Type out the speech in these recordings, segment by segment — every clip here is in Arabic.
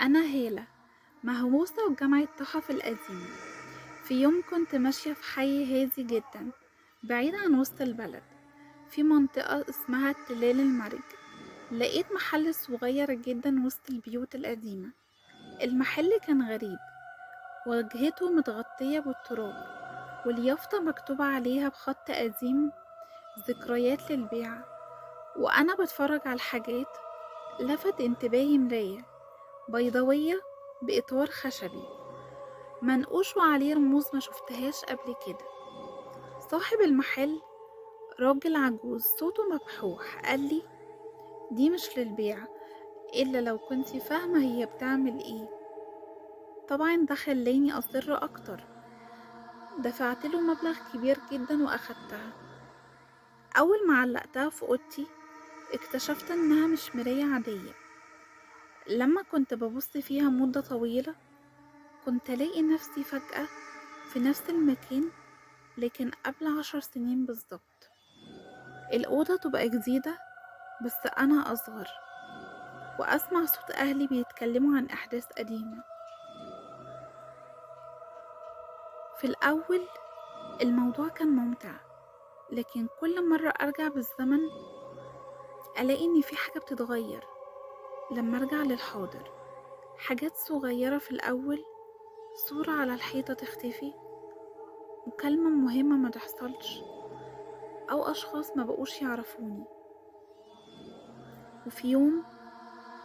أنا هالة، مهووسة بجامعة التحف القديمة. في يوم كنت ماشية في حي هادي جدا بعيد عن وسط البلد، في منطقة اسمها التلال المرج. لقيت محل صغير جدا وسط البيوت القديمة. المحل كان غريب، واجهته متغطية بالتراب، واليافطة مكتوبة عليها بخط قديم: ذكريات للبيع. وأنا بتفرج على الحاجات، لفت انتباهي مراية بيضاوية بإطار خشبي منقوش وعليه رموز ما شفتهاش قبل كده. صاحب المحل راجل عجوز صوته مبحوح قالي: دي مش للبيع، إلا لو كنتي فاهمة هي بتعمل ايه. طبعا ده خلاني أصر أكتر. دفعتله مبلغ كبير جدا وأخدتها. أول ما علقتها في أوضتي اكتشفت إنها مش مراية عادية. لما كنت ببص فيها مدة طويلة كنت ألاقي نفسي فجأة في نفس المكان، لكن قبل 10 سنين بالظبط. الأوضة تبقى جديدة بس أنا أصغر، وأسمع صوت أهلي بيتكلموا عن أحداث قديمة. في الأول الموضوع كان ممتع، لكن كل مرة أرجع بالزمن ألاقي إن في حاجة بتتغير. لما أرجع للحاضر، حاجات صغيرة في الأول، صورة على الحيطة تختفي، مكالمة مهمة ما تحصلش، أو أشخاص ما بقوش يعرفوني. وفي يوم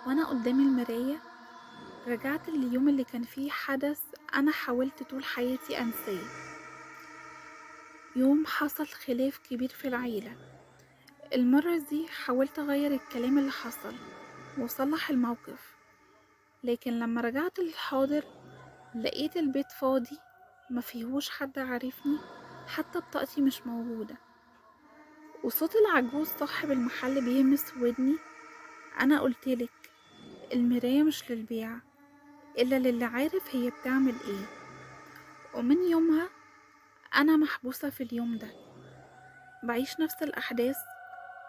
وأنا قدام المراية رجعت لليوم اللي كان فيه حدث أنا حاولت طول حياتي أنساه. يوم حصل خلاف كبير في العيلة. المرة دي حاولت أغير الكلام اللي حصل وأصلح الموقف، لكن لما رجعت للحاضر لقيت البيت فاضي، مفيهوش حد عارفني، حتى بطاقتي مش موجودة. وصوت العجوز صاحب المحل بيهمس في ودني: أنا قلتلك المراية مش للبيع، إلا للي عارف هي بتعمل ايه. ومن يومها أنا محبوسة في اليوم ده، بعيش نفس الأحداث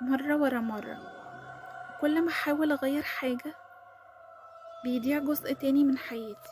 مرة ورا مرة. كل ما أحاول أغير حاجة بيضيع جزء تاني من حياتي.